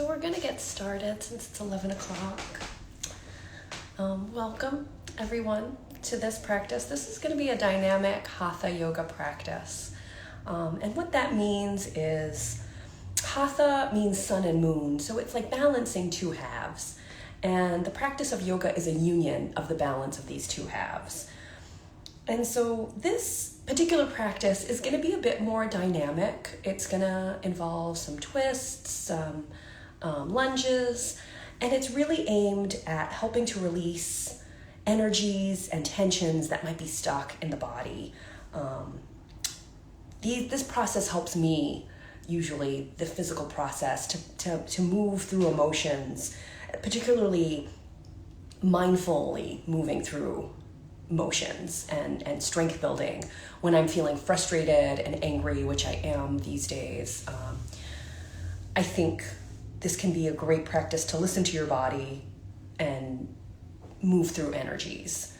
So we're going to get started since it's 11 o'clock. Welcome, everyone, to this practice. This is going to be a dynamic Hatha Yoga practice. And what that means is, Hatha means sun and moon, so it's like balancing two halves. And the practice of yoga is a union of the balance of these two halves. And so this particular practice is going to be a bit more dynamic. It's going to involve some twists, some lunges, and it's really aimed at helping to release energies and tensions that might be stuck in the body. This process helps me, usually the physical process, to move through emotions, particularly mindfully moving through motions and strength building when I'm feeling frustrated and angry, which I am these days. I think this can be a great practice to listen to your body and move through energies.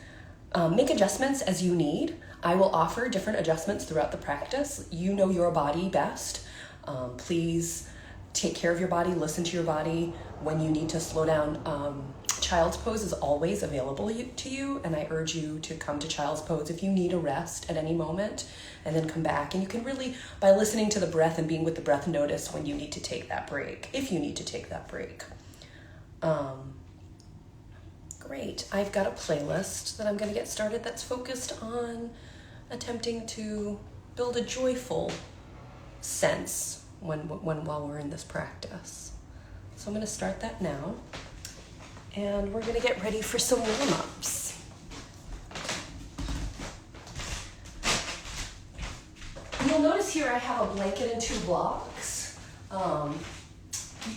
Make adjustments as you need. I will offer different adjustments throughout the practice. You know your body best. Please take care of your body, listen to your body. When you need to slow down, child's pose is always available to you, and I urge you to come to child's pose if you need a rest at any moment, and then come back. And you can really, by listening to the breath and being with the breath, notice when you need to take that break, if you need to take that break. Great. I've got a playlist that I'm going to get started that's focused on attempting to build a joyful sense while we're in this practice. So I'm going to start that now. And we're going to get ready for some warm-ups. You'll notice here I have a blanket and 2 blocks.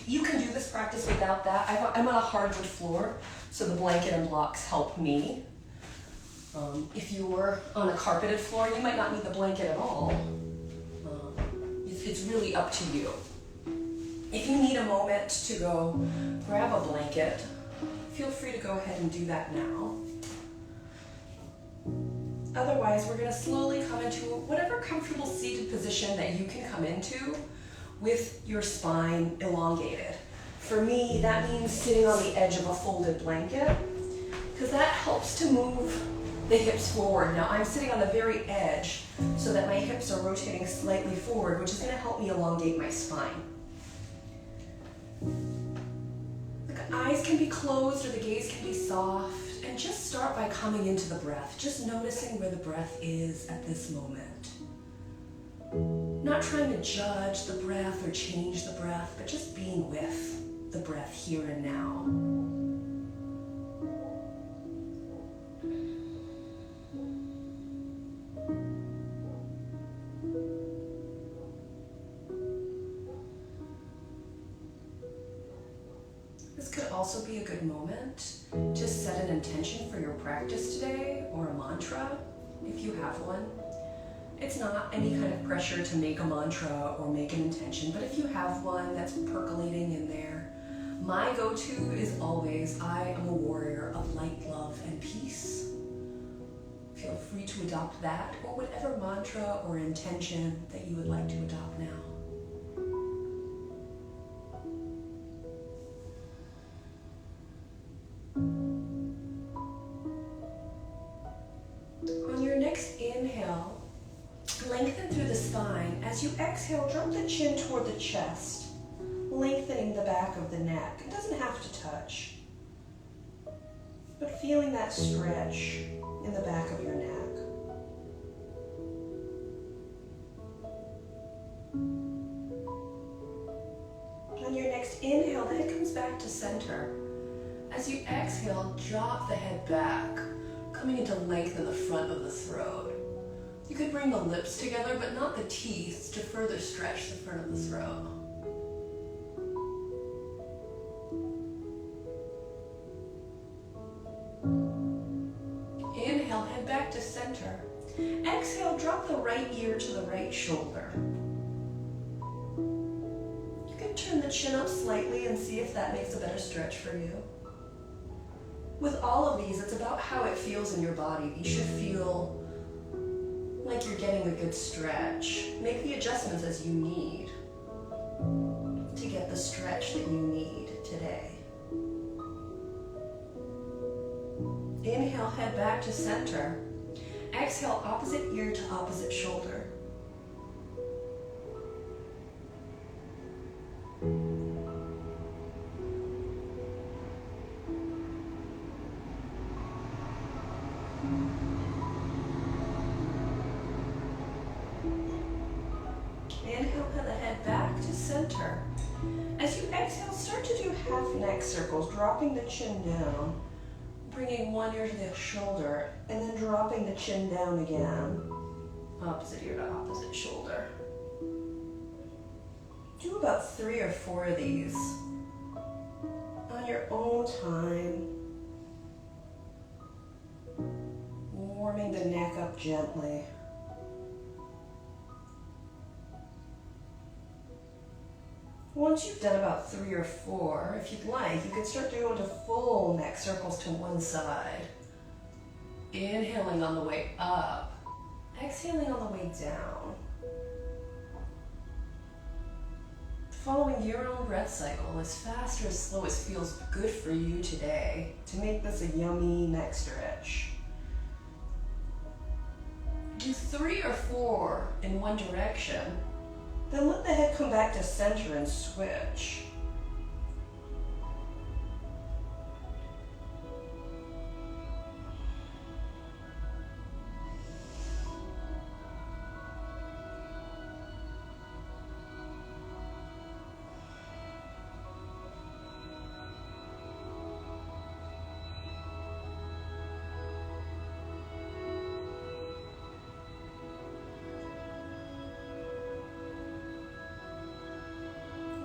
You can do this practice without that. I'm on a hardwood floor, so the blanket and blocks help me. If you were on a carpeted floor, you might not need the blanket at all. It's really up to you. If you need a moment to go grab a blanket, feel free to go ahead and do that now. Otherwise, we're going to slowly come into whatever comfortable seated position that you can come into with your spine elongated. For me, that means sitting on the edge of a folded blanket, because that helps to move the hips forward. Now, I'm sitting on the very edge so that my hips are rotating slightly forward, which is going to help me elongate my spine. The eyes can be closed or the gaze can be soft, and just start by coming into the breath, just noticing where the breath is at this moment. Not trying to judge the breath or change the breath, but just being with the breath here and now. This could also be a good moment to set an intention for your practice today, or a mantra, if you have one. It's not any kind of pressure to make a mantra or make an intention, but if you have one that's percolating in there, my go-to is always, I am a warrior of light, love, and peace. Feel free to adopt that, or whatever mantra or intention that you would like to adopt now. On your next inhale, lengthen through the spine. As you exhale, drop the chin toward the chest, lengthening the back of the neck. It doesn't have to touch, but feeling that stretch in the back of your neck. On your next inhale, the head comes back to center. As you exhale, drop the head back, coming into length in the front of the throat. You could bring the lips together, but not the teeth, to further stretch the front of the throat. Inhale, head back to center. Exhale, drop the right ear to the right shoulder. You can turn the chin up slightly and see if that makes a better stretch for you. With all of these, it's about how it feels in your body. You should feel like you're getting a good stretch. Make the adjustments as you need to get the stretch that you need today. Inhale, head back to center. Exhale, opposite ear to opposite shoulder. Inhale, put the head back to center. As you exhale, start to do half neck circles, dropping the chin down, bringing one ear to the shoulder, and then dropping the chin down again, opposite ear to opposite shoulder. Do about 3 or 4 of these on your own time, warming the neck up gently. Once you've done about 3 or 4, if you'd like, you can start doing to full neck circles to one side. Inhaling on the way up, exhaling on the way down. Following your own breath cycle, as fast or as slow as feels good for you today, to make this a yummy neck stretch. Do 3 or 4 in one direction. Then let the head come back to center and switch.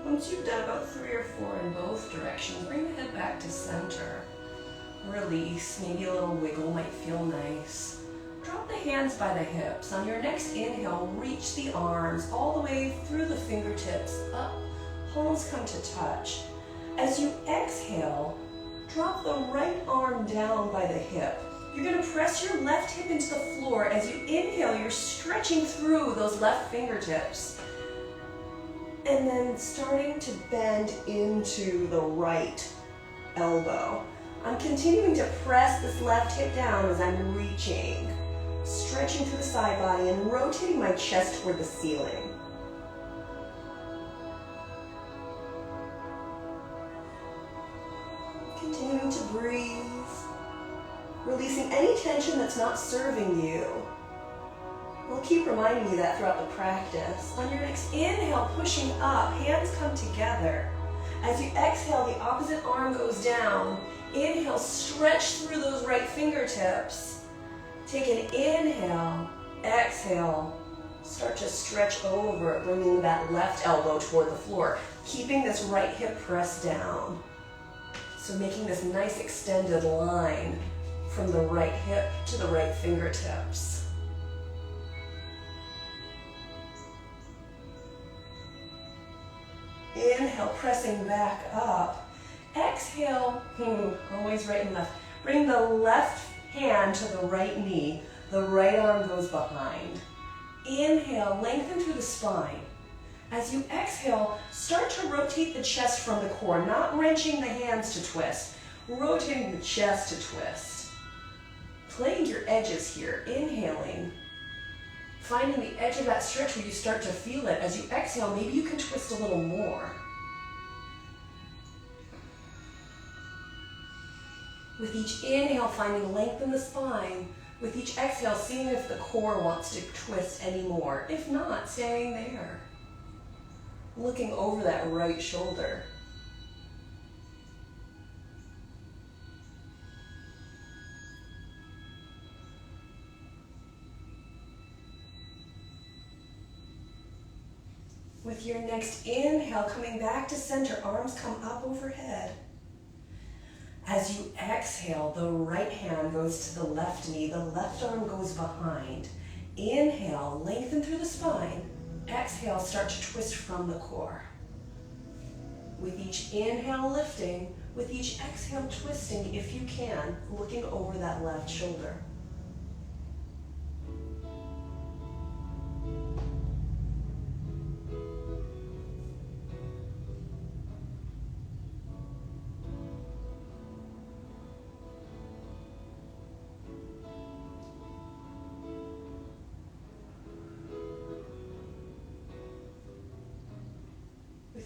Once you've done about 3 or 4 in both directions, bring the head back to center. Release, maybe a little wiggle might feel nice. Drop the hands by the hips. On your next inhale, reach the arms all the way through the fingertips up. Palms come to touch. As you exhale, drop the right arm down by the hip. You're going to press your left hip into the floor. As you inhale, you're stretching through those left fingertips. And then starting to bend into the right elbow. I'm continuing to press this left hip down as I'm reaching, stretching through the side body and rotating my chest toward the ceiling. Continuing to breathe, releasing any tension that's not serving you. We'll keep reminding you that throughout the practice. On your next inhale, pushing up, hands come together. As you exhale, the opposite arm goes down. Inhale, stretch through those right fingertips. Take an inhale, exhale, start to stretch over, bringing that left elbow toward the floor, keeping this right hip pressed down. So making this nice extended line from the right hip to the right fingertips. Inhale, pressing back up. Exhale, always right and left. Bring the left hand to the right knee. The right arm goes behind. Inhale, lengthen through the spine. As you exhale, start to rotate the chest from the core, not wrenching the hands to twist, rotating the chest to twist. Playing your edges here, inhaling, finding the edge of that stretch where you start to feel it. As you exhale, maybe you can twist a little more. With each inhale, finding length in the spine. With each exhale, seeing if the core wants to twist any more. If not, staying there. Looking over that right shoulder. With your next inhale, coming back to center, arms come up overhead. As you exhale, the right hand goes to the left knee, the left arm goes behind. Inhale, lengthen through the spine. Exhale, start to twist from the core. With each inhale, lifting. With each exhale, twisting, if you can, looking over that left shoulder.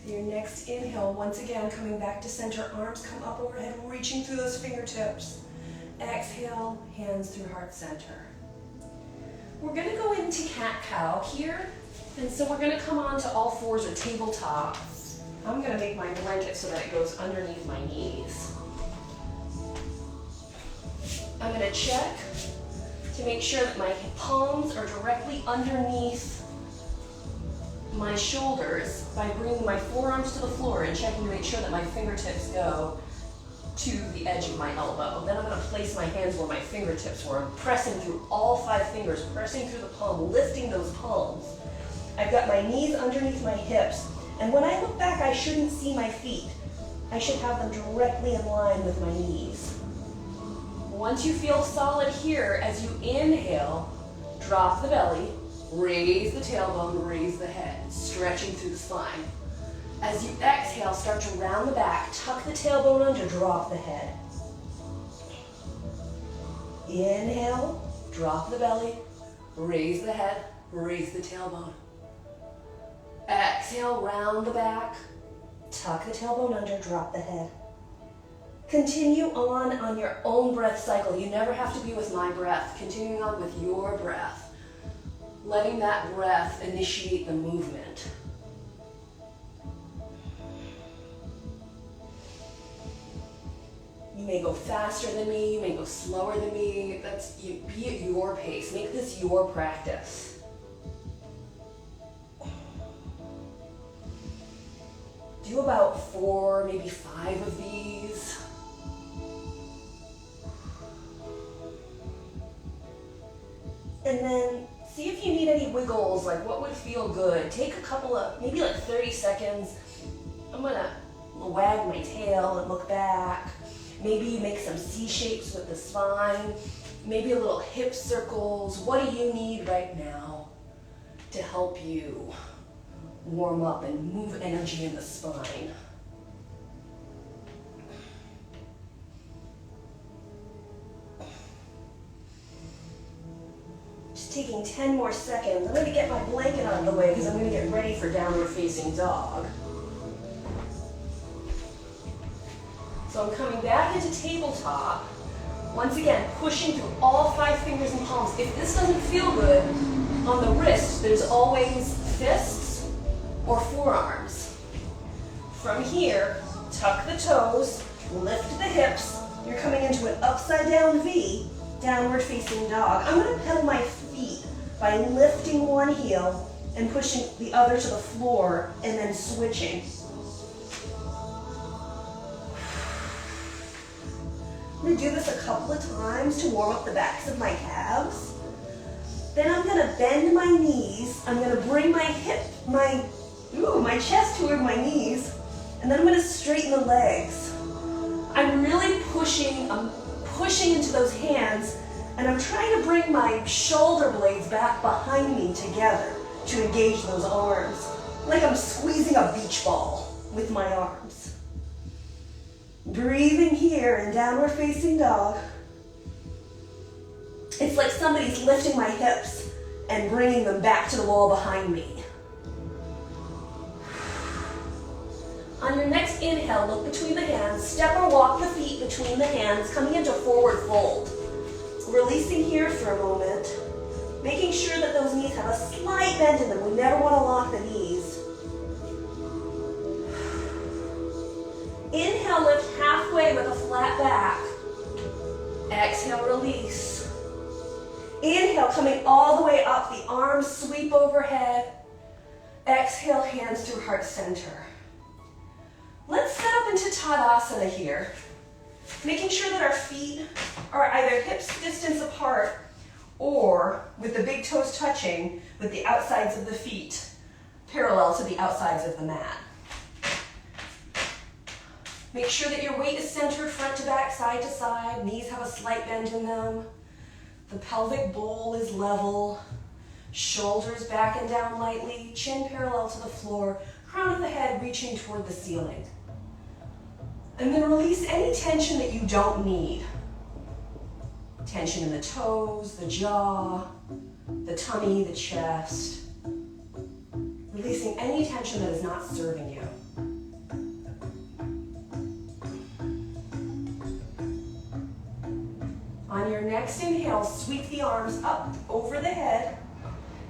Your next inhale, once again, coming back to center, arms come up overhead, reaching through those fingertips. Exhale, hands through heart center. We're gonna go into cat-cow here, and so we're gonna come on to all fours or tabletop. I'm gonna make my blanket so that it goes underneath my knees. I'm gonna check to make sure that my palms are directly underneath my shoulders by bringing my forearms to the floor and checking to make sure that my fingertips go to the edge of my elbow. Then I'm going to place my hands where my fingertips were. I'm pressing through all 5 fingers, pressing through the palm, lifting those palms. I've got my knees underneath my hips, and when I look back, I shouldn't see my feet. I should have them directly in line with my knees. Once you feel solid here, as you inhale, drop the belly, raise the tailbone, raise the head, stretching through the spine. As you exhale, start to round the back, tuck the tailbone under, drop the head. Inhale, drop the belly, raise the head, raise the tailbone. Exhale, round the back, tuck the tailbone under, drop the head. Continue on your own breath cycle. You never have to be with my breath. Continuing on with your breath. Letting that breath initiate the movement. You may go faster than me, you may go slower than me. Be at your pace. Make this your practice. Do about 4, maybe 5 of these. And then see if you need any wiggles, like what would feel good. Take a couple of, maybe like 30 seconds. I'm gonna wag my tail and look back. Maybe you make some C shapes with the spine. Maybe a little hip circles. What do you need right now to help you warm up and move energy in the spine? Just taking 10 more seconds. I'm going to get my blanket out of the way because I'm going to get ready for downward facing dog. So I'm coming back into tabletop. Once again, pushing through all 5 fingers and palms. If this doesn't feel good on the wrist, there's always fists or forearms. From here, tuck the toes, lift the hips. You're coming into an upside down V, downward facing dog. I'm going to pedal my feet by lifting one heel and pushing the other to the floor and then switching. I'm going to do this a couple of times to warm up the backs of my calves. Then I'm going to bend my knees. I'm going to bring my chest toward my knees. And then I'm going to straighten the legs. I'm really pushing into those hands, and I'm trying to bring my shoulder blades back behind me together to engage those arms, like I'm squeezing a beach ball with my arms. Breathing here in downward facing dog. It's like somebody's lifting my hips and bringing them back to the wall behind me. On your next inhale, look between the hands, step or walk the feet between the hands, coming into forward fold. Releasing here for a moment, making sure that those knees have a slight bend in them. We never want to lock the knees. Inhale, lift halfway with a flat back. Exhale, release. Inhale, coming all the way up, the arms sweep overhead. Exhale, hands through heart center. Let's step up into Tadasana here, making sure that our feet are either hips distance apart or with the big toes touching with the outsides of the feet parallel to the outsides of the mat. Make sure that your weight is centered front to back, side to side. Knees have a slight bend in them. The pelvic bowl is level. Shoulders back and down lightly. Chin parallel to the floor. Crown of the head reaching toward the ceiling. And then release any tension that you don't need. Tension in the toes, the jaw, the tummy, the chest. Releasing any tension that is not serving you. On your next inhale, sweep the arms up over the head.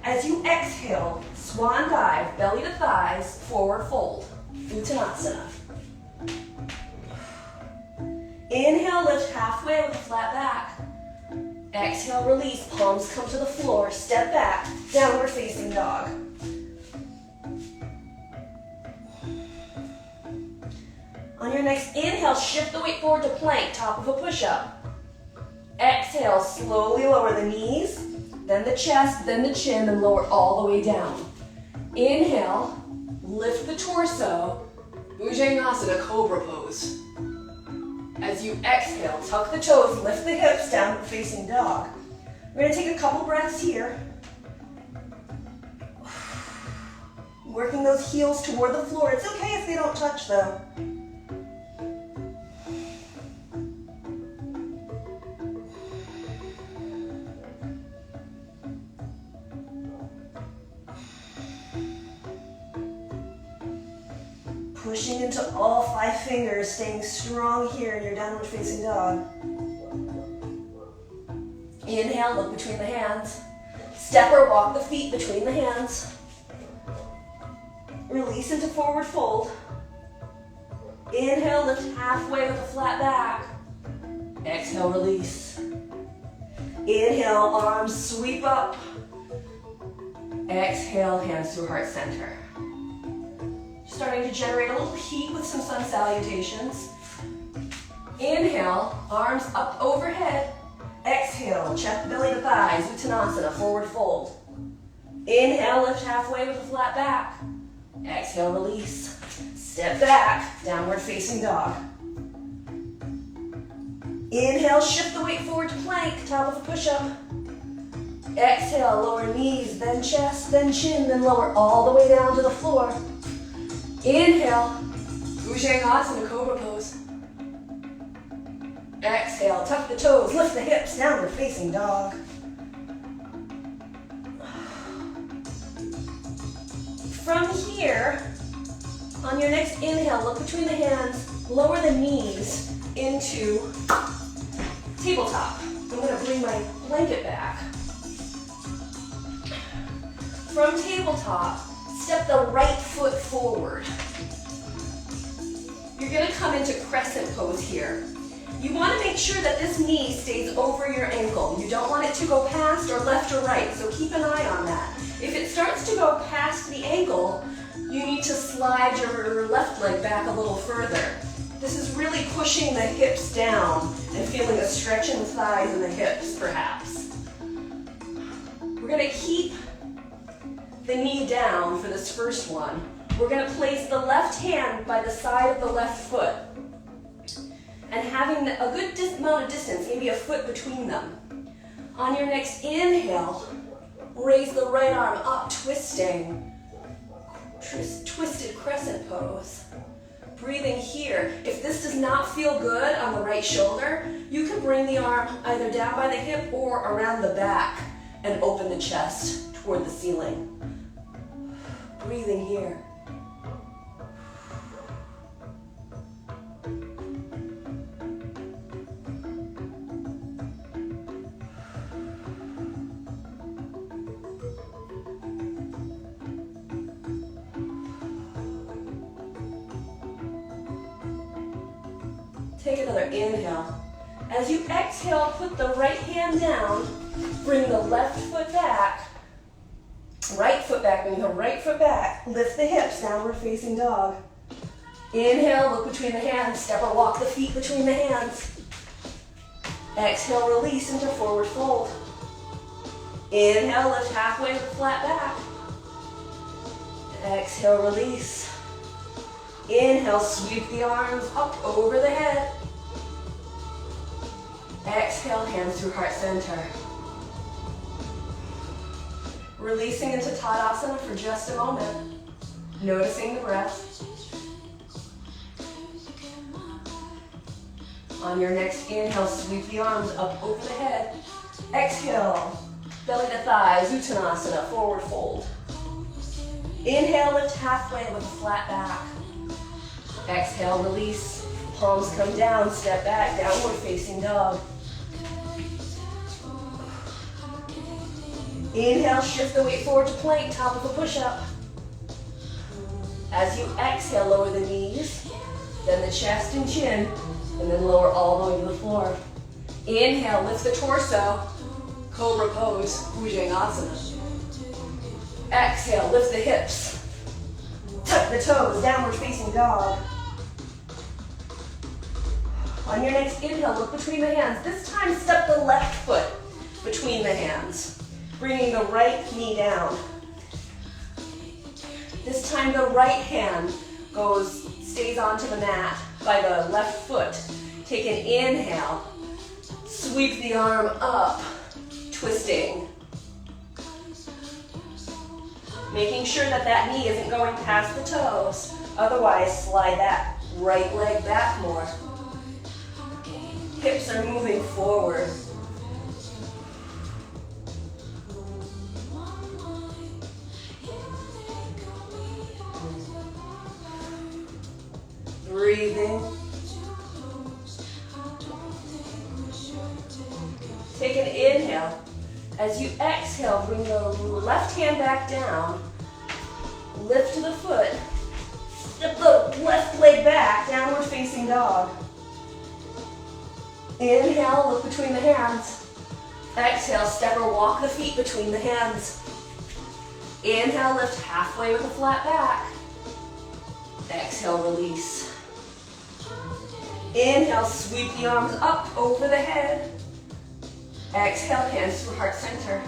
As you exhale, swan dive, belly to thighs, forward fold, Uttanasana. Inhale, lift halfway with a flat back. Exhale, release, palms come to the floor, step back, downward facing dog. On your next inhale, shift the weight forward to plank, top of a push-up. Exhale, slowly lower the knees, then the chest, then the chin, then lower all the way down. Inhale, lift the torso, Bhujangasana, cobra pose. As you exhale, tuck the toes, lift the hips, downward facing dog. We're going to take a couple breaths here. Working those heels toward the floor. It's okay if they don't touch though. Pushing into all 5 fingers, staying strong here in your downward facing dog. Inhale, look between the hands. Step or walk the feet between the hands. Release into forward fold. Inhale, lift halfway with a flat back. Exhale, release. Inhale, arms sweep up. Exhale, hands through heart center. Starting to generate a little heat with some sun salutations. Inhale, arms up overhead. Exhale, chest, belly to thighs, Uttanasana, forward fold. Inhale, lift halfway with a flat back. Exhale, release. Step back, downward facing dog. Inhale, shift the weight forward to plank, top of a push-up. Exhale, lower knees, then chest, then chin, then lower all the way down to the floor. Inhale, Bhujangasana, Cobra Pose. Exhale, tuck the toes, lift the hips, downward facing dog. From here, on your next inhale, look between the hands, lower the knees into tabletop. I'm going to bring my blanket back. From tabletop, step the right foot forward. You're going to come into crescent pose here. You want to make sure that this knee stays over your ankle. You don't want it to go past or left or right, so keep an eye on that. If it starts to go past the ankle, you need to slide your left leg back a little further. This is really pushing the hips down and feeling a stretch in the thighs and the hips, perhaps. We're going to keep the knee down for this first one. We're going to place the left hand by the side of the left foot and having a good amount of distance, maybe a foot between them. On your next inhale, raise the right arm up, twisting. Twisted crescent pose. Breathing here. If this does not feel good on the right shoulder, you can bring the arm either down by the hip or around the back and open the chest toward the ceiling. Breathing here. Take another inhale. As you exhale, put the right hand down, bring the left foot back, right foot back, bring the right foot back, lift the hips, downward facing dog. Inhale, look between the hands, step or walk the feet between the hands. Exhale, release into forward fold. Inhale, lift halfway with flat back. Exhale, release. Inhale, sweep the arms up over the head. Exhale, hands through heart center. Releasing into Tadasana for just a moment. Noticing the breath. On your next inhale, sweep the arms up over the head. Exhale, belly to thighs, Uttanasana, forward fold. Inhale, lift halfway with a flat back. Exhale, release. Palms come down, step back, downward facing dog. Inhale, shift the weight forward to plank, top of a push-up. As you exhale, lower the knees, then the chest and chin, and then lower all the way to the floor. Inhale, lift the torso, Cobra Pose, Bhujangasana. Exhale, lift the hips, tuck the toes, downward facing dog. On your next inhale, look between the hands. This time, step the left foot between the hands, bringing the right knee down. This time, the right hand stays onto the mat by the left foot. Take an inhale, sweep the arm up, twisting. Making sure that that knee isn't going past the toes. Otherwise, slide that right leg back more. Hips are moving forward. Breathing. Take an inhale. As you exhale, bring the left hand back down. Lift to the foot. Step the left leg back, downward facing dog. Inhale, look between the hands. Exhale, step or walk the feet between the hands. Inhale, lift halfway with a flat back. Exhale, release. Inhale, sweep the arms up over the head. Exhale, hands through heart center.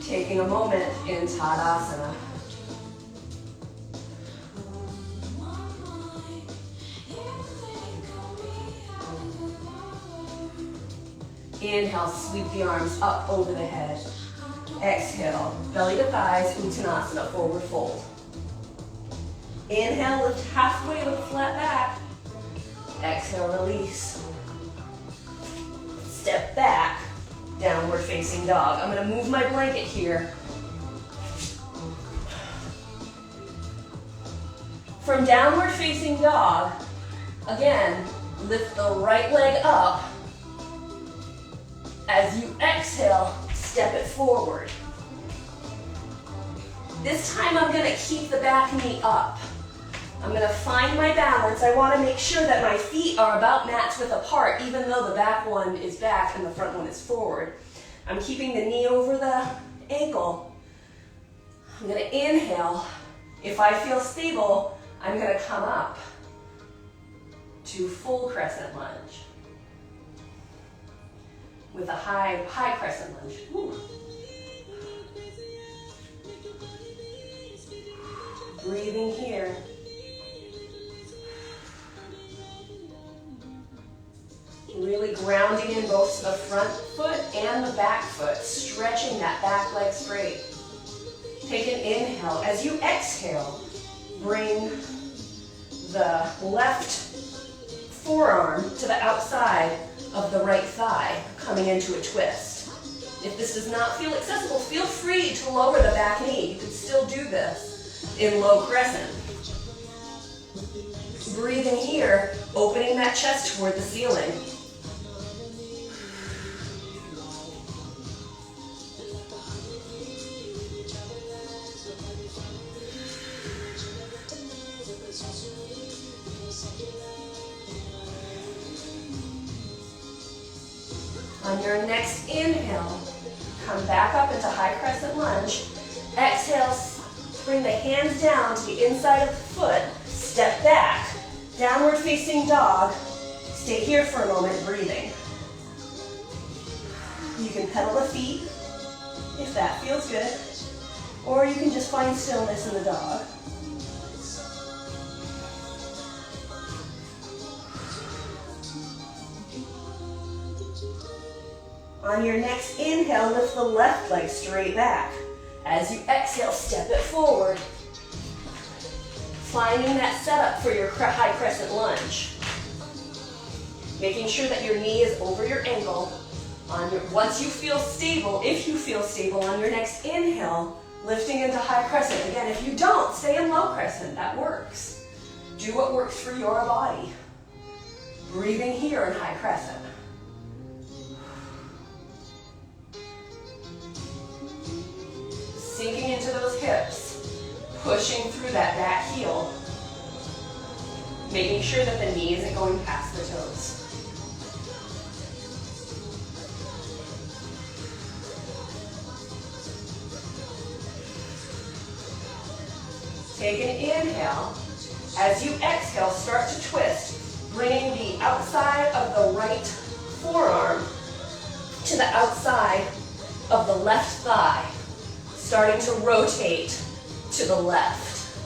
Taking a moment in Tadasana. Inhale, sweep the arms up over the head. Exhale, belly to thighs, Uttanasana, forward fold. Inhale, lift halfway with a flat back. Exhale, release. Step back, downward facing dog. I'm gonna move my blanket here. From downward facing dog, again, lift the right leg up. As you exhale, step it forward. This time I'm gonna keep the back knee up. I'm gonna find my balance. I wanna make sure that my feet are about match width apart, even though the back one is back and the front one is forward. I'm keeping the knee over the ankle. I'm gonna inhale. If I feel stable, I'm gonna come up to full crescent lunge with a high crescent lunge. Woo. Breathing here. Really grounding in both the front foot and the back foot, stretching that back leg straight. Take an inhale. As you exhale, bring the left forearm to the outside of the right thigh, coming into a twist. If this does not feel accessible, feel free to lower the back knee. You can still do this in low crescent. Breathing here, opening that chest toward the ceiling. On your next inhale, come back up into high crescent lunge. Exhale, bring the hands down to the inside of the foot. Step back, downward facing dog. Stay here for a moment, breathing. You can pedal the feet if that feels good, or you can just find stillness in the dog. On your next inhale, lift the left leg straight back. As you exhale, step it forward. Finding that setup for your high crescent lunge. Making sure that your knee is over your ankle. Once you feel stable, if you feel stable, on your next inhale, lifting into high crescent. Again, if you don't, stay in low crescent. That works. Do what works for your body. Breathing here in high crescent. Sinking into those hips, pushing through that back heel, making sure that the knee isn't going past the toes. Take an inhale. As you exhale, start to twist, bringing the outside of the right forearm to the outside of the left thigh. Starting to rotate to the left.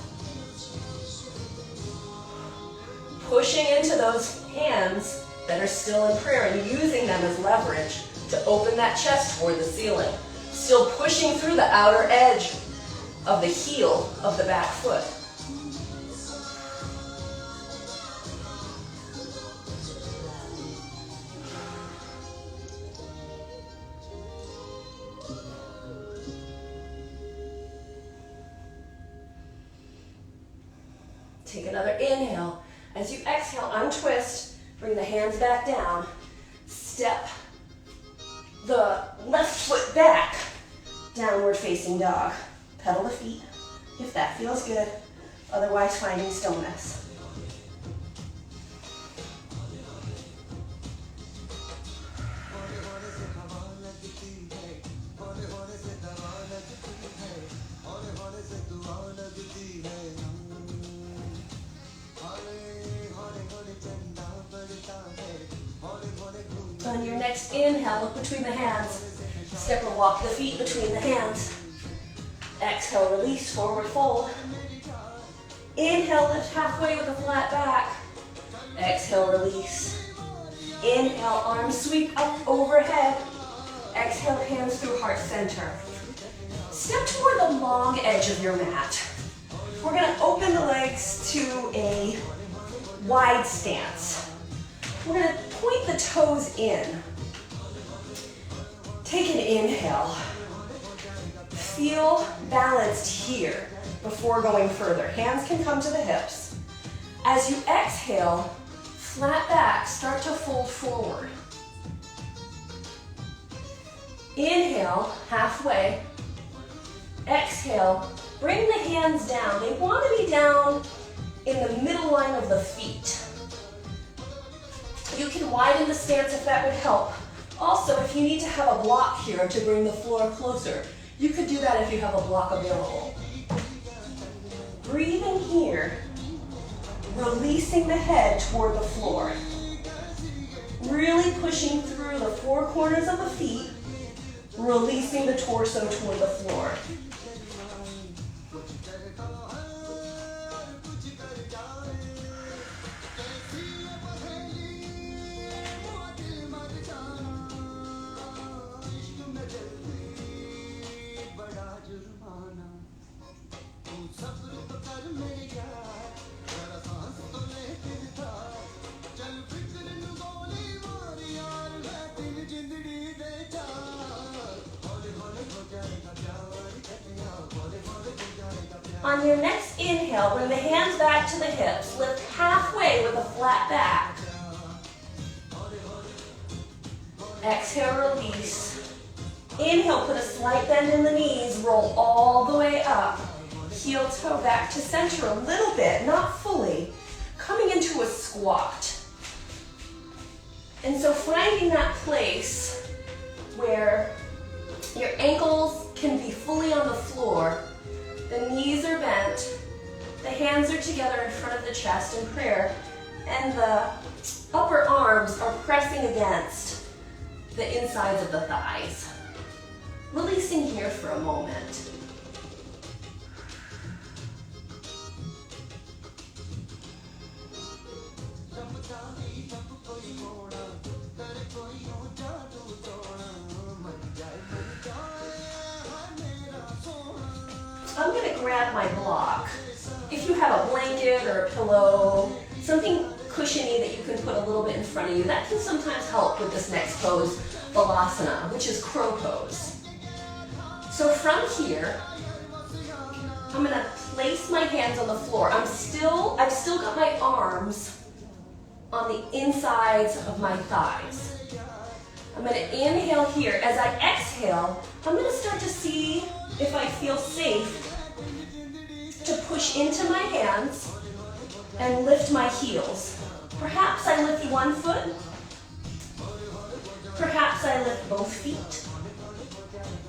Pushing into those hands that are still in prayer and using them as leverage to open that chest toward the ceiling. Still pushing through the outer edge of the heel of the back foot. Take another inhale. As you exhale, untwist, bring the hands back down. Step the left foot back, downward facing dog. Pedal the feet if that feels good, otherwise finding stillness. On your next inhale, look between the hands. Step or walk the feet between the hands. Exhale, release, forward fold. Inhale, lift halfway with a flat back. Exhale, release. Inhale, arms sweep up overhead. Exhale, hands through heart center. Step toward the long edge of your mat. We're gonna open the legs to a wide stance. We're gonna point the toes in. Take an inhale. Feel balanced here before going further. Hands can come to the hips. As you exhale, flat back, start to fold forward. Inhale, halfway. Exhale, bring the hands down. They want to be down in the middle line of the feet. You can widen the stance if that would help. Also, if you need to have a block here to bring the floor closer, you could do that if you have a block available. Breathing here, releasing the head toward the floor. Really pushing through the four corners of the feet, releasing the torso toward the floor. On your next inhale, bring the hands back to the hips. Lift halfway with a flat back. Exhale, release. Inhale, put a slight bend in the knees. Roll all the way up. Heel toe back to center a little bit, not fully. Coming into a squat. And so finding that place where your ankles can be fully on the floor. The knees are bent, the hands are together in front of the chest in prayer, and the upper arms are pressing against the insides of the thighs. Releasing here for a moment. I'm going to grab my block. If you have a blanket or a pillow, something cushiony that you can put a little bit in front of you, that can sometimes help with this next pose, Balasana, which is crow pose. So from here, I'm going to place my hands on the floor. I've still got my arms on the insides of my thighs. I'm going to inhale here. As I exhale, I'm going to start to see if I feel safe to push into my hands and lift my heels. Perhaps I lift one foot. Perhaps I lift both feet.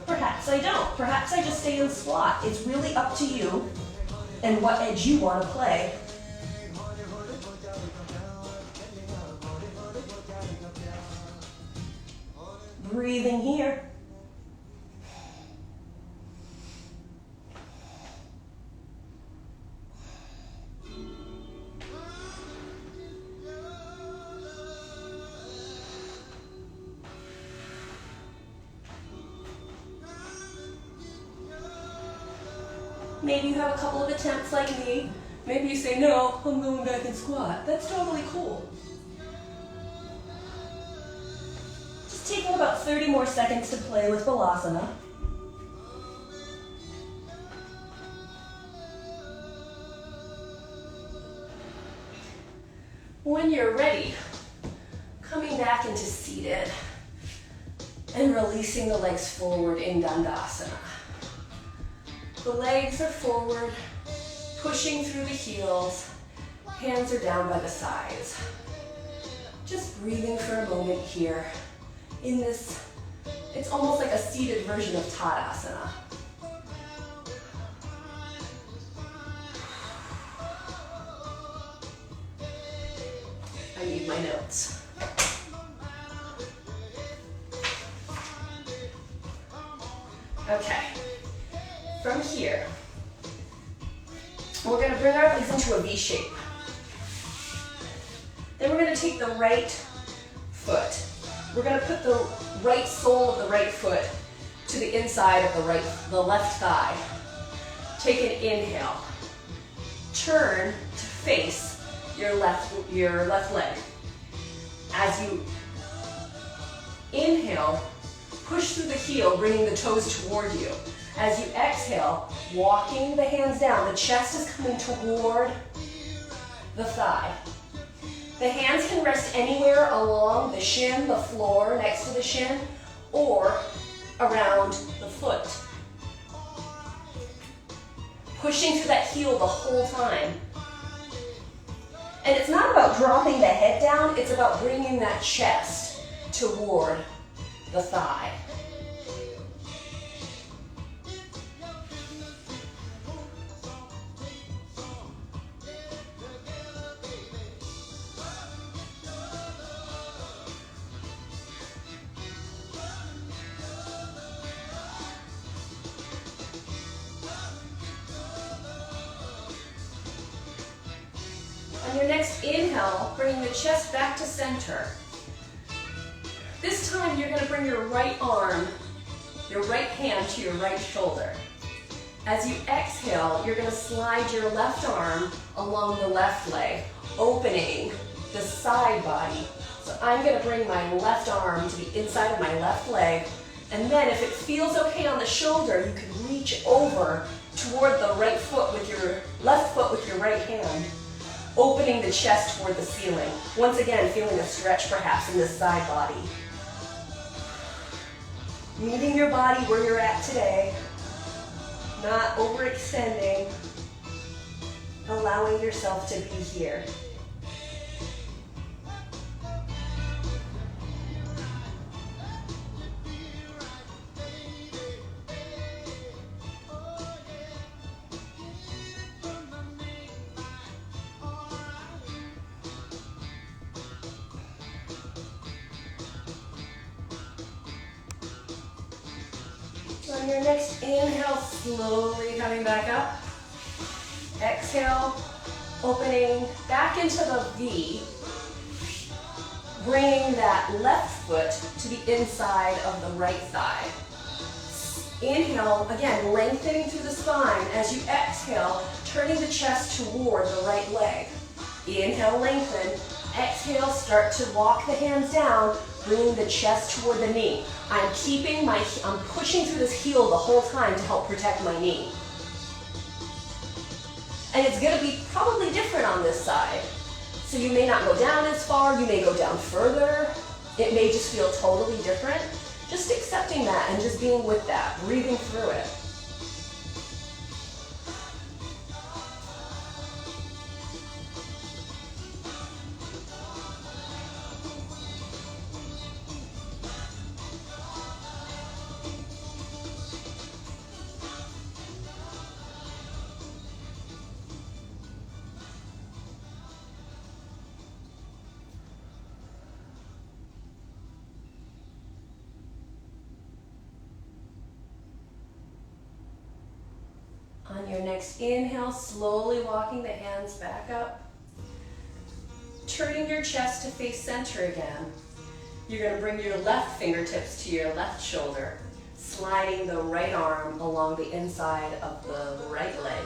Perhaps I don't. Perhaps I just stay in squat. It's really up to you and what edge you want to play. Breathing here. Maybe you have a couple of attempts like me. Maybe you say, no, I'm going back and squat. That's totally cool. Just taking about 30 more seconds to play with Balasana. When you're ready, coming back into seated and releasing the legs forward in Dandasana. The legs are forward, pushing through the heels, hands are down by the sides. Just breathing for a moment here in this, it's almost like a seated version of Tadasana. I need my notes. Okay. From here, we're going to bring our legs into a V shape. Then we're going to take the right foot. We're going to put the right sole of the right foot to the inside of the left thigh. Take an inhale. Turn to face your left leg. As you inhale, push through the heel, bringing the toes toward you. As you exhale, walking the hands down, the chest is coming toward the thigh. The hands can rest anywhere along the shin, the floor next to the shin, or around the foot. Pushing through that heel the whole time. And it's not about dropping the head down, it's about bringing that chest toward the thigh. On your next inhale, bring the chest back to center. This time you're going to bring your right arm, your right hand to your right shoulder. As you exhale, you're going to slide your left arm along the left leg, opening the side body. So I'm going to bring my left arm to the inside of my left leg, and then if it feels okay on the shoulder, you can reach over toward the right foot with your left foot with your right hand, opening the chest toward the ceiling. Once again, feeling a stretch perhaps in the side body. Meeting your body where you're at today, not overextending, allowing yourself to be here. On your next inhale, slowly coming back up. Exhale, opening back into the V. Bringing that left foot to the inside of the right thigh. Inhale, again, lengthening through the spine. As you exhale, turning the chest toward the right leg. Inhale, lengthen. Exhale, start to walk the hands down, bringing the chest toward the knee. I'm pushing through this heel the whole time to help protect my knee. And it's going to be probably different on this side. So you may not go down as far, you may go down further. It may just feel totally different. Just accepting that and just being with that, breathing through it. On your next inhale, slowly walking the hands back up. Turning your chest to face center again. You're going to bring your left fingertips to your left shoulder, sliding the right arm along the inside of the right leg.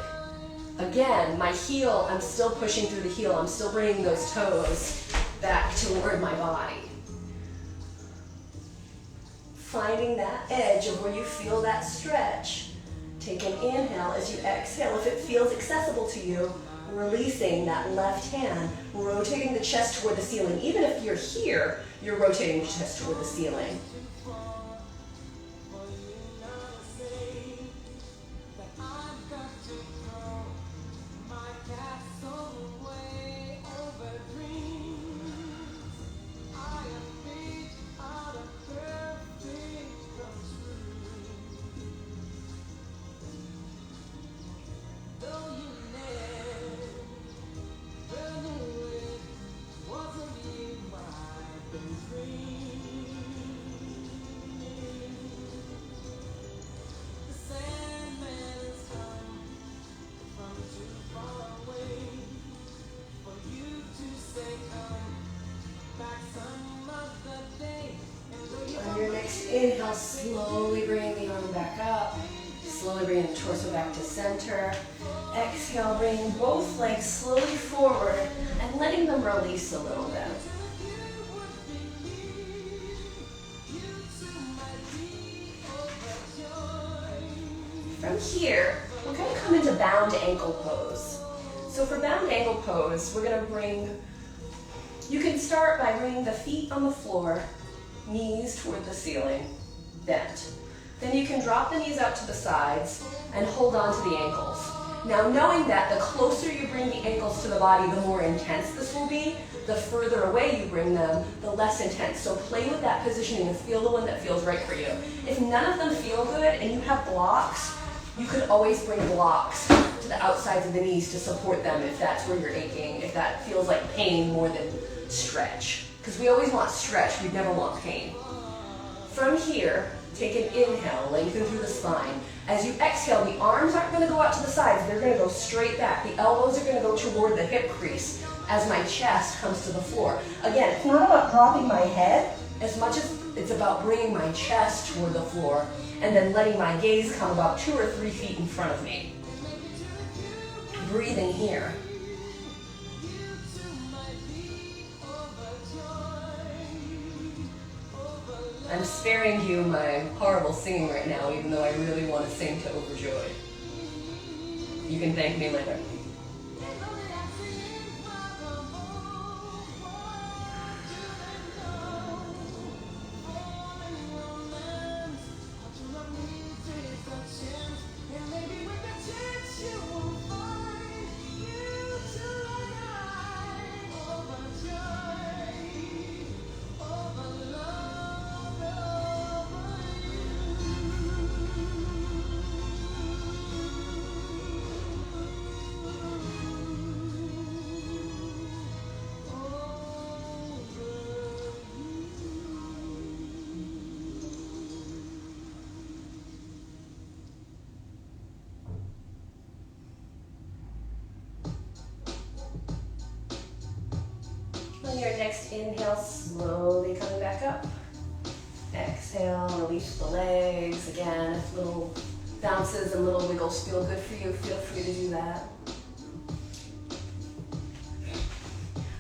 Again, my heel, I'm still pushing through the heel. I'm still bringing those toes back toward my body. Finding that edge of where you feel that stretch. Take an inhale as you exhale. If it feels accessible to you, releasing that left hand, rotating the chest toward the ceiling. Even if you're here, you're rotating the chest toward the ceiling. Inhale, slowly bringing the arm back up. Slowly bringing the torso back to center. Exhale, bringing both legs slowly forward and letting them release a little bit. From here, we're going to come into bound ankle pose. So for bound ankle pose, we're going to bring, you can start by bringing the feet on the floor, knees toward the ceiling, bent. Then you can drop the knees out to the sides and hold on to the ankles. Now knowing that the closer you bring the ankles to the body, the more intense this will be. The further away you bring them, the less intense. So play with that positioning and feel the one that feels right for you. If none of them feel good and you have blocks, you could always bring blocks to the outsides of the knees to support them if that's where you're aching, if that feels like pain more than stretch. Because we always want stretch, we never want pain. From here, take an inhale, lengthen through the spine. As you exhale, the arms aren't going to go out to the sides, they're going to go straight back. The elbows are going to go toward the hip crease as my chest comes to the floor. Again, it's not about dropping my head as much as it's about bringing my chest toward the floor and then letting my gaze come about 2 or 3 feet in front of me. Breathing here. I'm sparing you my horrible singing right now, even though I really want to sing to Overjoyed. You can thank me later. On your next inhale, slowly coming back up. Exhale, release the legs. Again, if little bounces and little wiggles feel good for you, feel free to do that.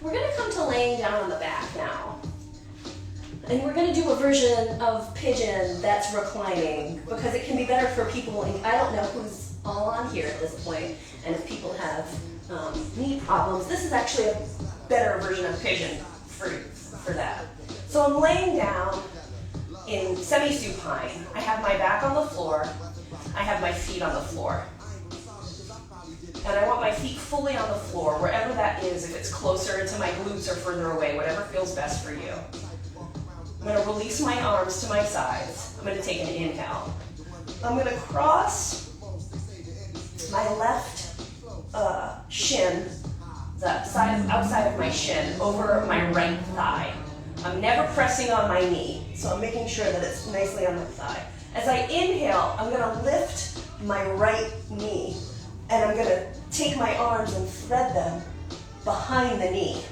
We're going to come to laying down on the back now. And we're going to do a version of pigeon that's reclining because it can be better for people. I don't know who's all on here at this point, and if people have knee problems, this is actually a better version of pigeon for that. So I'm laying down in semi-supine. I have my back on the floor. I have my feet on the floor. And I want my feet fully on the floor, wherever that is, if it's closer to my glutes or further away, whatever feels best for you. I'm going to release my arms to my sides. I'm going to take an inhale. I'm going to cross my left shin, the side outside of my shin, over my right thigh. I'm never pressing on my knee, so I'm making sure that it's nicely on my thigh. As I inhale, I'm going to lift my right knee, and I'm going to take my arms and thread them behind the knee.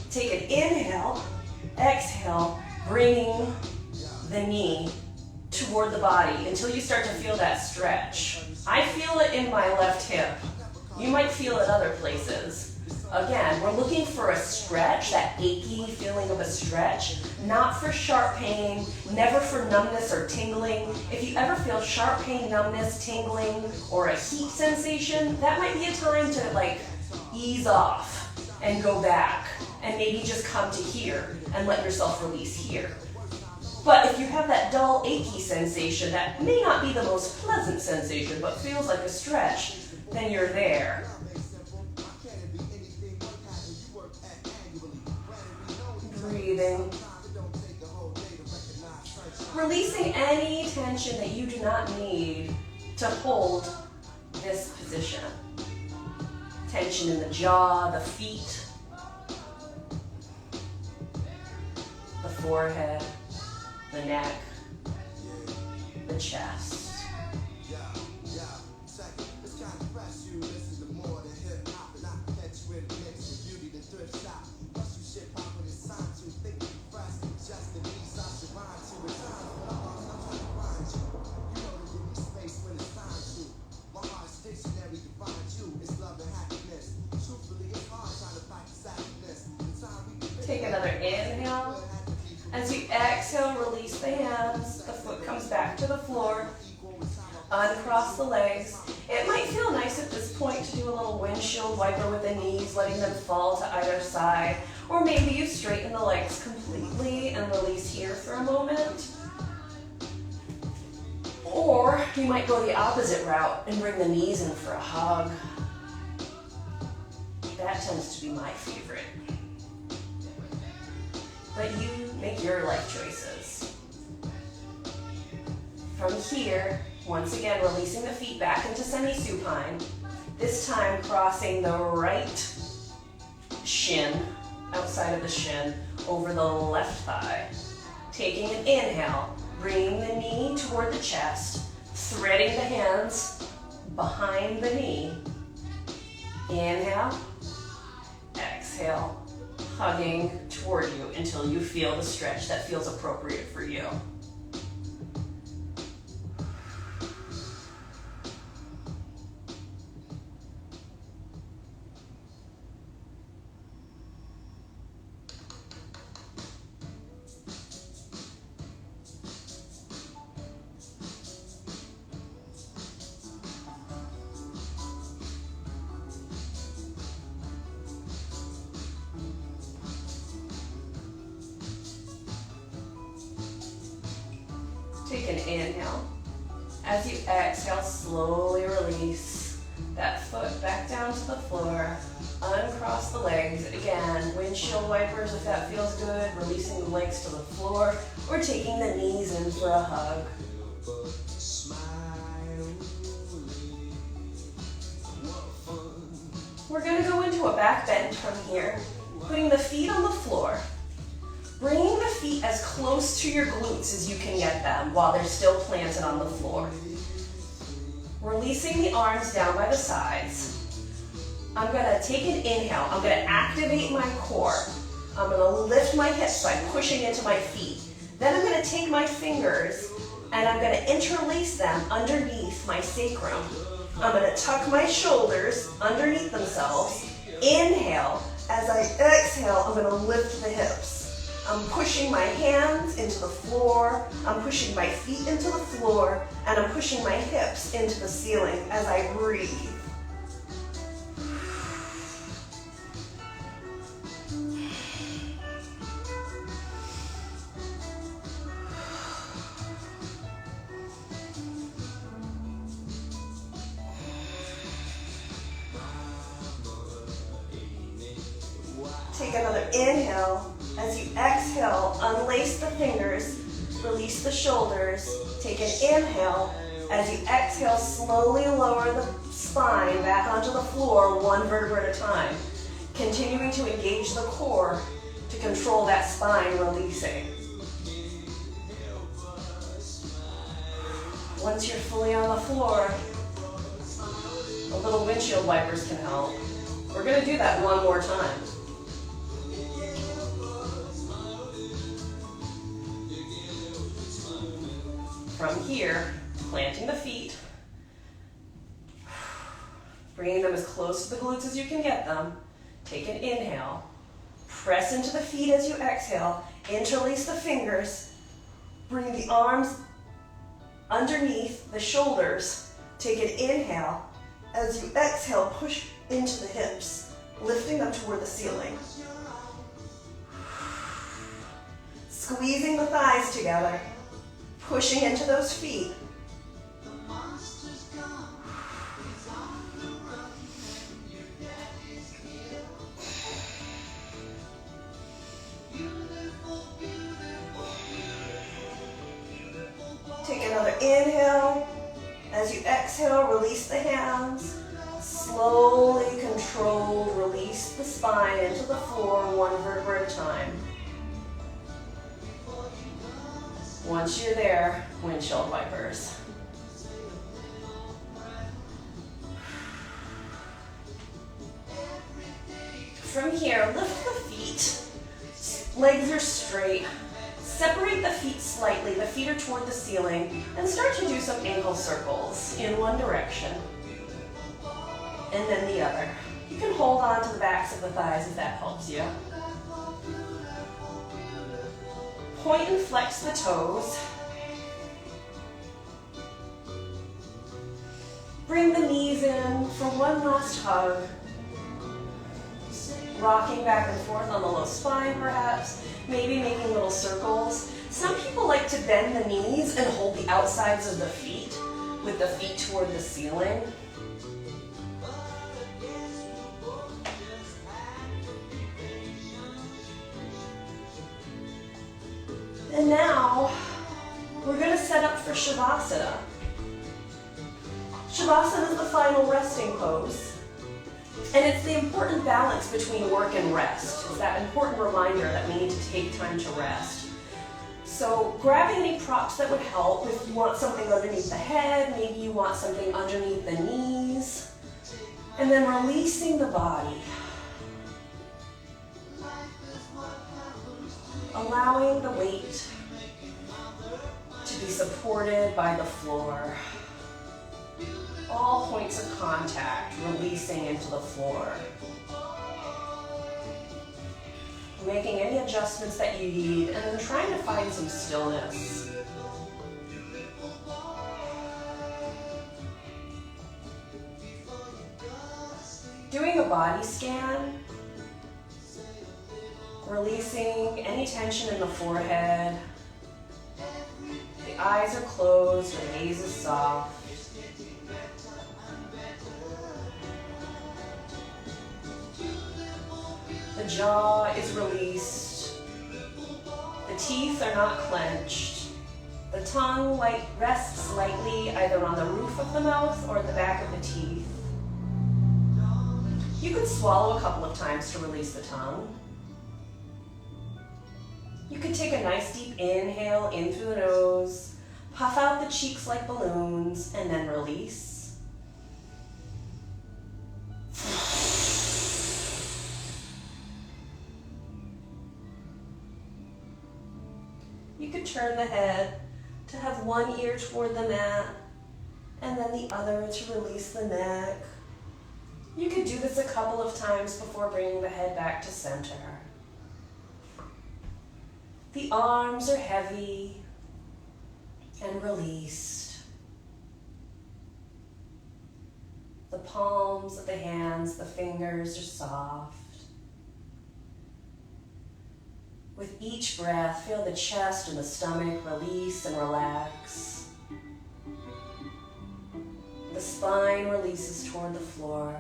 Take an inhale, exhale, bringing the knee toward the body until you start to feel that stretch. I feel it in my left hip. You might feel it other places. Again, we're looking for a stretch, that achy feeling of a stretch, not for sharp pain, never for numbness or tingling. If you ever feel sharp pain, numbness, tingling, or a heat sensation, that might be a time to ease off and go back and maybe just come to here and let yourself release here. But if you have that dull, achy sensation, that may not be the most pleasant sensation, but feels like a stretch, then you're there. Breathing. Releasing any tension that you do not need to hold this position. Tension in the jaw, the feet, the forehead, the neck, the chest. the floor. Uncross the legs. It might feel nice at this point to do a little windshield wiper with the knees, letting them fall to either side. Or maybe you straighten the legs completely and release here for a moment. Or you might go the opposite route and bring the knees in for a hug. That tends to be my favorite. But you make your life choices. From here, once again, releasing the feet back into semi-supine. This time crossing the right shin, outside of the shin, over the left thigh. Taking an inhale, bringing the knee toward the chest, threading the hands behind the knee. Inhale, exhale, hugging toward you until you feel the stretch that feels appropriate for you. Take an inhale. As you exhale, slowly release that foot back down to the floor. Uncross the legs. Again, windshield wipers if that feels good. Releasing the legs to the floor or taking the knees in for a hug. We're going to go into a back bend from here, putting the feet on the floor. Bringing the feet as close to your glutes as you can get them while they're still planted on the floor. Releasing the arms down by the sides. I'm going to take an inhale. I'm going to activate my core. I'm going to lift my hips by pushing into my feet. Then I'm going to take my fingers and I'm going to interlace them underneath my sacrum. I'm going to tuck my shoulders underneath themselves. Inhale. As I exhale, I'm going to lift the hips. I'm pushing my hands into the floor, I'm pushing my feet into the floor, and I'm pushing my hips into the ceiling as I breathe. Take another inhale. As you exhale, unlace the fingers, release the shoulders. Take an inhale. As you exhale, slowly lower the spine back onto the floor, one vertebra at a time. Continuing to engage the core to control that spine releasing. Once you're fully on the floor, a little windshield wipers can help. We're going to do that one more time. From here, planting the feet, bringing them as close to the glutes as you can get them. Take an inhale, press into the feet as you exhale, interlace the fingers, bring the arms underneath the shoulders. Take an inhale. As you exhale, push into the hips, lifting them toward the ceiling. Squeezing the thighs together. Pushing into those feet. Take another inhale. As you exhale, release the hands. Slowly controlled, release the spine into the floor, one vertebra at a time. Once you're there, windshield wipers. From here, lift the feet. Legs are straight. Separate the feet slightly. The feet are toward the ceiling. And start to do some ankle circles in one direction. And then the other. You can hold on to the backs of the thighs if that helps you. Point and flex the toes. Bring the knees in for one last hug. Rocking back and forth on the low spine perhaps, maybe making little circles. Some people like to bend the knees and hold the outsides of the feet with the feet toward the ceiling. And now we're going to set up for Shavasana. Shavasana is the final resting pose. And it's the important balance between work and rest. It's that important reminder that we need to take time to rest. So grabbing any props that would help. If you want something underneath the head, maybe you want something underneath the knees. And then releasing the body. Allowing the weight to be supported by the floor. All points of contact releasing into the floor. Making any adjustments that you need and then trying to find some stillness. Doing a body scan. Releasing any tension in the forehead. The eyes are closed, the gaze is soft. The jaw is released. The teeth are not clenched. The tongue rests lightly either on the roof of the mouth or at the back of the teeth. You could swallow a couple of times to release the tongue. You could take a nice deep inhale in through the nose, puff out the cheeks like balloons, and then release. You could turn the head to have one ear toward the mat and then the other to release the neck. You could do this a couple of times before bringing the head back to center. The arms are heavy and released. The palms of the hands, the fingers are soft. With each breath, feel the chest and the stomach release and relax. The spine releases toward the floor.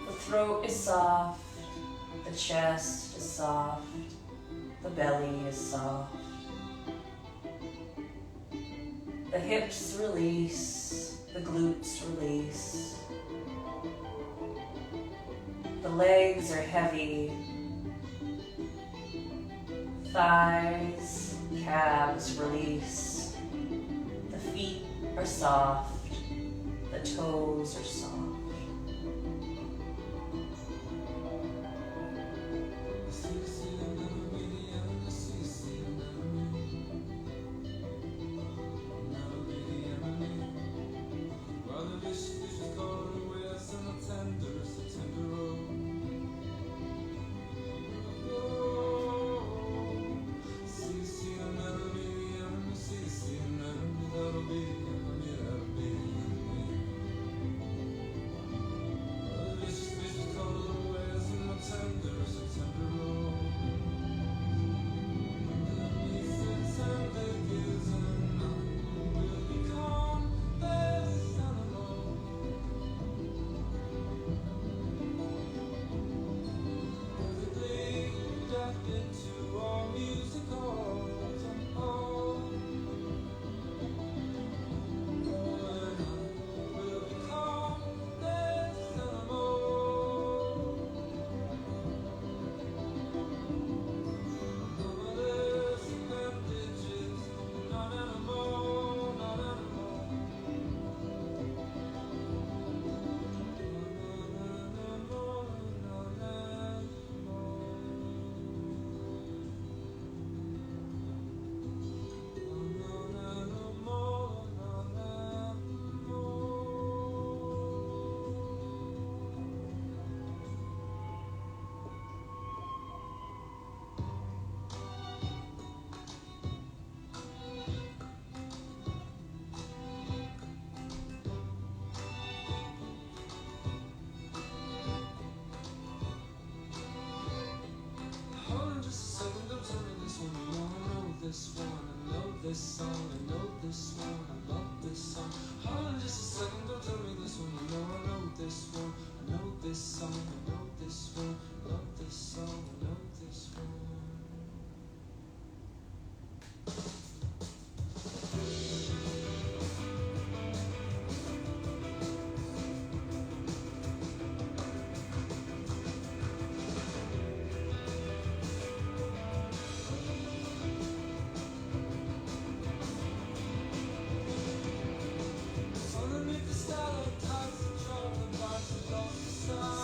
The throat is soft. The chest is soft. The belly is soft. The hips release. The glutes release. The legs are heavy. Thighs, calves release. The feet are soft. The toes are soft.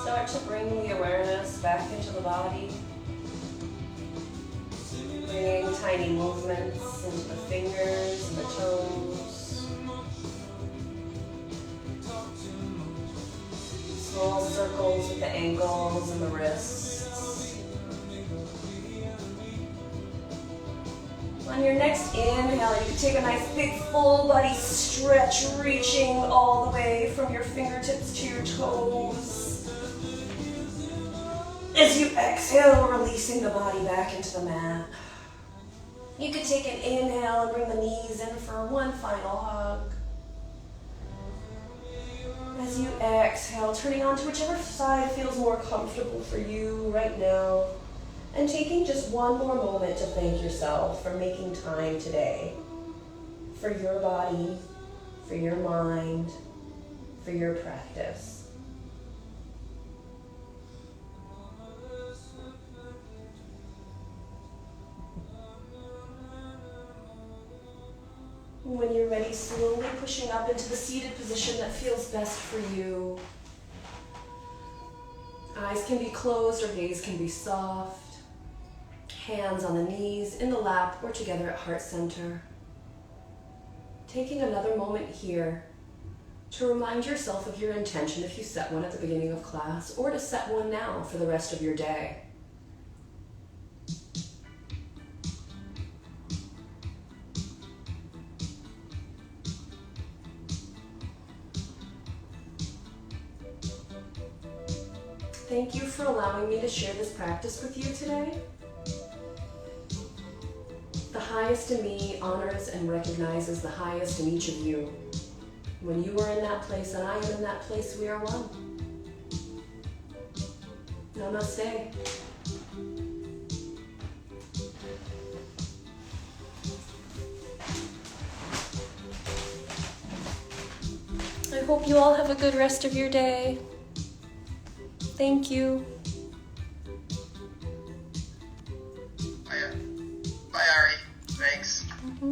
Start to bring the awareness back into the body. Bringing tiny movements into the fingers and the toes. Small circles with the ankles and the wrists. On your next inhale, you can take a nice big full body stretch, reaching all the way from your fingertips to your toes. As you exhale, releasing the body back into the mat. You could take an inhale and bring the knees in for one final hug. As you exhale, turning on to whichever side feels more comfortable for you right now. And taking just one more moment to thank yourself for making time today. For your body, for your mind, for your practice. When you're ready, slowly pushing up into the seated position that feels best for you. Eyes can be closed or gaze can be soft. Hands on the knees, in the lap, or together at heart center. Taking another moment here to remind yourself of your intention if you set one at the beginning of class, or to set one now for the rest of your day. Thank you for allowing me to share this practice with you today. The highest in me honors and recognizes the highest in each of you. When you are in that place and I am in that place, we are one. Namaste. I hope you all have a good rest of your day. Thank you. Bye, Ari. Thanks. Mm-hmm.